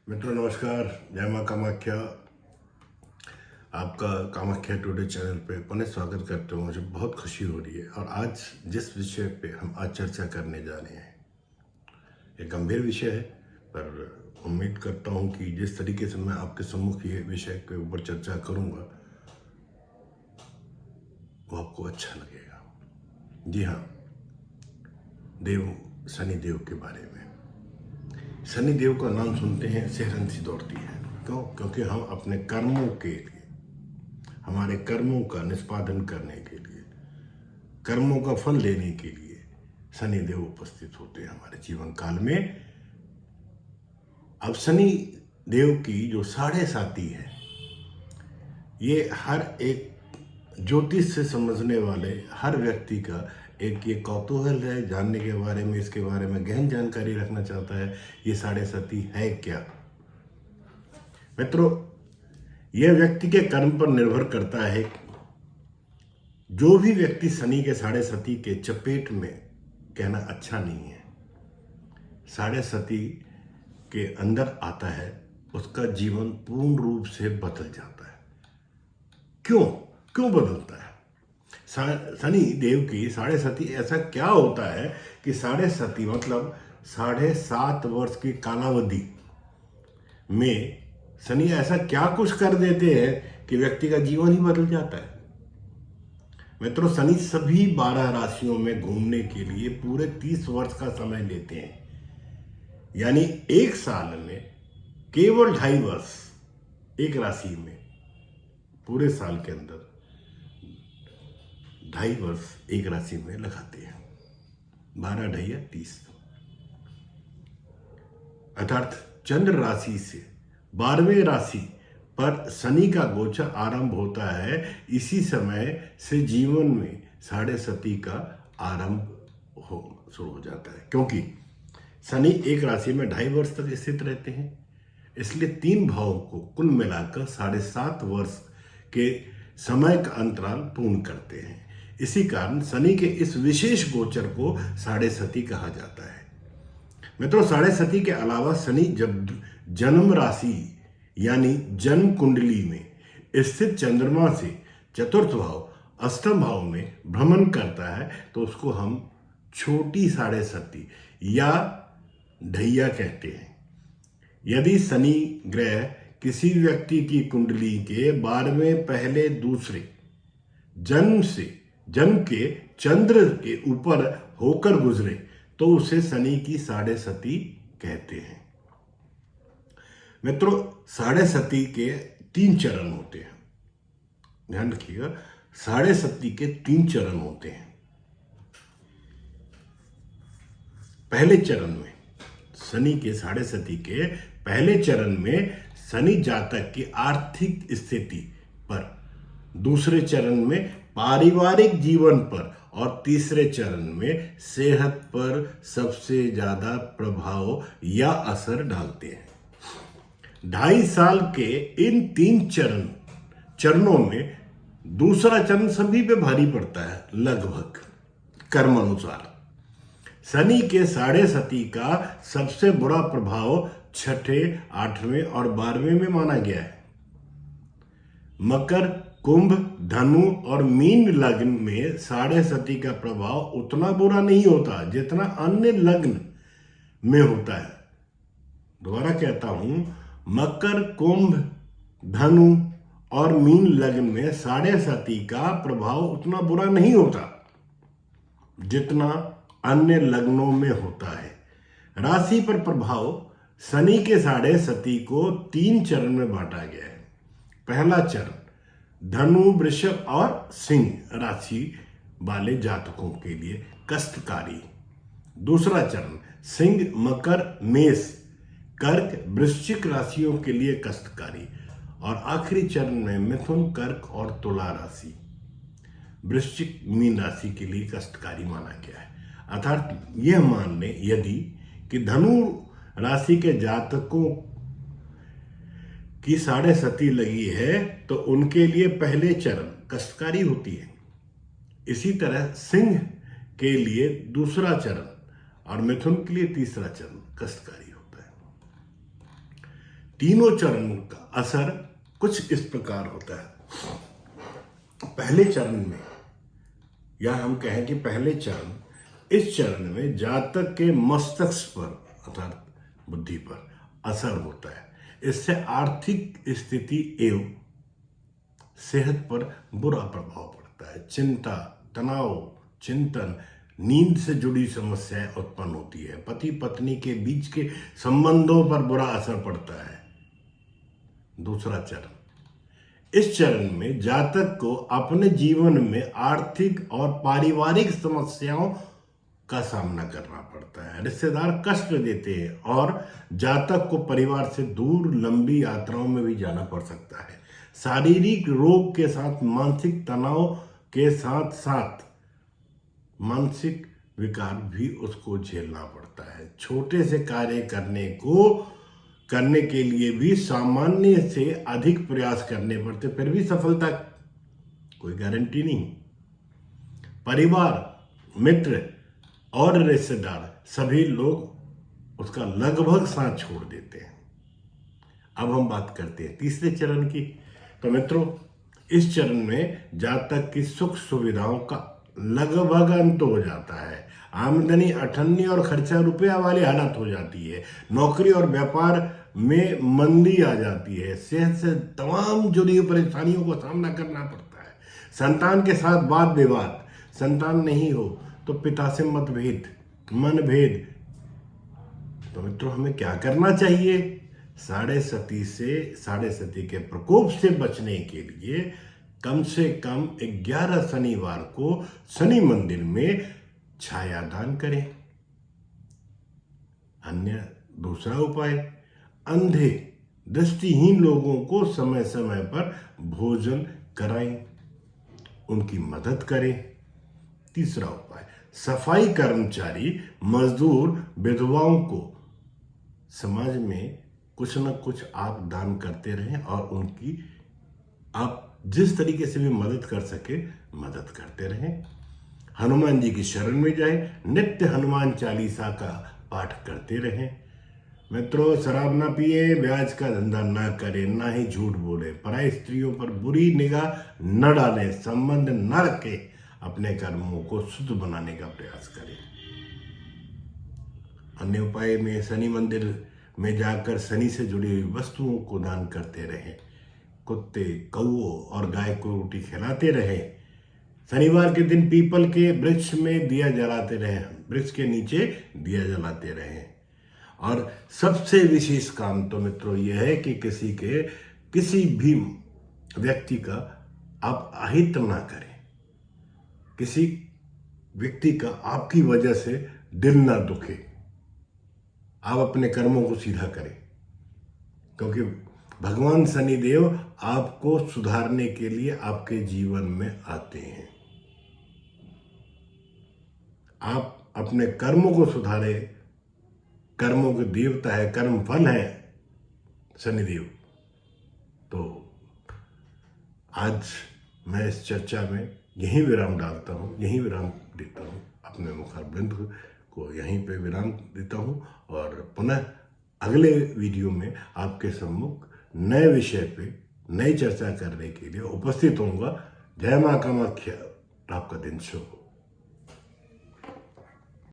मित्रों नमस्कार, जय माँ कामाख्या। आपका कामाख्या टुडे चैनल पे पुनः स्वागत करते हुए मुझे बहुत खुशी हो रही है। और आज जिस विषय पे हम आज चर्चा करने जा रहे हैं, एक गंभीर विषय है, पर उम्मीद करता हूँ कि जिस तरीके से मैं आपके सम्मुख ये विषय के ऊपर चर्चा करूँगा वो आपको अच्छा लगेगा। जी हाँ, शनि देव के बारे में। शनि देव का नाम सुनते हैं सिहरन सी दौड़ती है। क्यों? क्योंकि हम अपने कर्मों के लिए, हमारे कर्मों का निष्पादन करने के लिए, कर्मों का फल लेने के लिए शनि देव उपस्थित होते हैं हमारे जीवन काल में। अब शनि देव की जो साढ़े साती है, ये हर एक ज्योतिष से समझने वाले हर व्यक्ति का एक ये कौतूहल है जानने के बारे में, इसके बारे में गहन जानकारी रखना चाहता है। ये साढ़े साती है क्या? मित्रों, यह व्यक्ति के कर्म पर निर्भर करता है। जो भी व्यक्ति शनि के साढ़े साती के चपेट में, कहना अच्छा नहीं है, साढ़े साती के अंदर आता है, उसका जीवन पूर्ण रूप से बदल जाता है। क्यों बदलता है? शनि देव की साढ़े साती ऐसा क्या होता है कि साढ़े साती मतलब 7.5 वर्ष की कालावधि में शनि ऐसा क्या कुछ कर देते हैं कि व्यक्ति का जीवन ही बदल जाता है। मित्रों, शनि सभी 12 राशियों में घूमने के लिए पूरे 30 वर्ष का समय लेते हैं। यानी एक साल में केवल 2.5 वर्ष एक राशि में, पूरे साल के अंदर 2.5 वर्ष एक राशि में लगाते हैं। 12 ढैया 30, अर्थात चंद्र राशि से 12वें राशि पर शनि का गोचर आरंभ होता है। इसी समय से जीवन में साढ़े साती का आरंभ शुरू हो जाता है। क्योंकि शनि एक राशि में 2.5 वर्ष तक स्थित रहते हैं, इसलिए 3 भावों को कुल मिलाकर 7.5 वर्ष के समय का अंतराल पूर्ण करते हैं। इसी कारण शनि के इस विशेष गोचर को साढ़े साती कहा जाता है। मित्रों, साढ़े साती के अलावा शनि जब जन्म राशि यानी जन्म कुंडली में स्थित चंद्रमा से चतुर्थ भाव, अष्टम भाव में भ्रमण करता है तो उसको हम छोटी साढ़े साती या ढैया कहते हैं। यदि शनि ग्रह किसी व्यक्ति की कुंडली के 12वें पहले दूसरे जन्म के चंद्र के ऊपर होकर गुजरे तो उसे शनि की साढ़े साती कहते हैं। मित्रों, साढ़े साती के 3 चरण होते हैं। ध्यान रखिएगा, साढ़े साती के 3 चरण होते हैं। पहले चरण में शनि के साढ़े साती के पहले चरण में शनि जातक की आर्थिक स्थिति पर, दूसरे चरण में पारिवारिक जीवन पर और तीसरे चरण में सेहत पर सबसे ज्यादा प्रभाव या असर डालते हैं। 2.5 साल के इन 3 चरणों में दूसरा चरण सभी पे भारी पड़ता है, लगभग कर्म अनुसार। शनि के साढ़े साती का सबसे बुरा प्रभाव 6ठे, 8वें और 12वें में माना गया है। मकर, कुंभ, धनु और मीन लग्न में साढ़े साती का प्रभाव उतना बुरा नहीं होता जितना अन्य लग्न में होता है। दोबारा कहता हूं, मकर, कुंभ, धनु और मीन लग्न में साढ़े साती का प्रभाव उतना बुरा नहीं होता जितना अन्य लग्नों में होता है। राशि पर प्रभाव शनि के साढ़े साती को 3 चरण में बांटा गया है। पहला चरण धनु, वृषभ और सिंह राशि वाले जातकों के लिए कष्टकारी। दूसरा चरण सिंह, मकर, मेष, कर्क, वृश्चिक राशियों के लिए कष्टकारी। और आखिरी चरण में मिथुन, कर्क और तुला राशि, वृश्चिक, मीन राशि के लिए कष्टकारी माना गया है। अर्थात यह मान लें यदि कि धनु राशि के जातकों की साढ़े साती लगी है तो उनके लिए पहले चरण कष्टकारी होती है। इसी तरह सिंह के लिए दूसरा चरण और मिथुन के लिए तीसरा चरण कष्टकारी होता है। तीनों चरण का असर कुछ इस प्रकार होता है। पहले चरण में, या हम कहें कि पहले चरण, इस चरण में जातक के मस्तिष्क पर अर्थात बुद्धि पर असर होता है। इससे आर्थिक स्थिति एवं सेहत पर बुरा प्रभाव पड़ता है। चिंता, तनाव, चिंतन, नींद से जुड़ी समस्याएं उत्पन्न होती है। पति पत्नी के बीच के संबंधों पर बुरा असर पड़ता है। दूसरा चरण, इस चरण में जातक को अपने जीवन में आर्थिक और पारिवारिक समस्याओं का सामना करना पड़ता है। रिश्तेदार कष्ट देते हैं और जातक को परिवार से दूर लंबी यात्राओं में भी जाना पड़ सकता है। शारीरिक रोग के साथ मानसिक तनाव के साथ साथ मानसिक विकार भी उसको झेलना पड़ता है। छोटे से कार्य करने के लिए भी सामान्य से अधिक प्रयास करने पड़ते, फिर भी सफलता कोई गारंटी नहीं। परिवार, मित्र और रिश्तेदार सभी लोग उसका लगभग साथ छोड़ देते हैं। अब हम बात करते हैं तीसरे चरण की। तो मित्रों, इस चरण में जातक की सुख सुविधाओं का लगभग अंत हो जाता है। आमदनी अठन्नी और खर्चा रुपया वाली हालत हो जाती है। नौकरी और व्यापार में मंदी आ जाती है। सेहत से तमाम जुड़ी हुई परेशानियों का सामना करना पड़ता है। संतान के साथ वाद विवाद, संतान नहीं हो तो पिता से मतभेद, मनभेद। तो मित्रों, हमें क्या करना चाहिए? साढ़े सती के प्रकोप से बचने के लिए कम से कम 11 शनिवार को शनि मंदिर में छायादान करें। दूसरा उपाय, अंधे दृष्टिहीन लोगों को समय समय पर भोजन कराएं, उनकी मदद करें। तीसरा उपाय, सफाई कर्मचारी, मजदूर, विधवाओं को समाज में कुछ न कुछ आप दान करते रहें और उनकी आप जिस तरीके से भी मदद कर सके मदद करते रहें। हनुमान जी की शरण में जाएं, नित्य हनुमान चालीसा का पाठ करते रहें। मित्रों, शराब ना पिए, ब्याज का धंधा ना करें, ना ही झूठ बोले, पराई स्त्रियों पर बुरी निगाह न डालें, संबंध न रखें, अपने कर्मों को शुद्ध बनाने का प्रयास करें। अन्य उपाय में शनि मंदिर में जाकर शनि से जुड़ी हुई वस्तुओं को दान करते रहें। कुत्ते, कौओं और गाय को रोटी खिलाते रहें। शनिवार के दिन पीपल के वृक्ष में दिया जलाते रहें, वृक्ष के नीचे दिया जलाते रहें। और सबसे विशेष काम तो मित्रों यह है कि किसी भी व्यक्ति का आप अहित ना करें। किसी व्यक्ति का आपकी वजह से दिल ना दुखे। आप अपने कर्मों को सीधा करें, क्योंकि भगवान शनिदेव आपको सुधारने के लिए आपके जीवन में आते हैं। आप अपने कर्मों को सुधारें। कर्मों के देवता है, कर्म फल है शनिदेव। तो आज मैं इस चर्चा में यहीं विराम डालता हूँ, यहीं विराम देता हूँ। अपने मुखारबिंद को यहीं पे विराम देता हूँ और पुनः अगले वीडियो में आपके सम्मुख नए विषय पे नई चर्चा करने के लिए उपस्थित होऊंगा। जय मां कामाख्या। आपका दिन शुभ हो।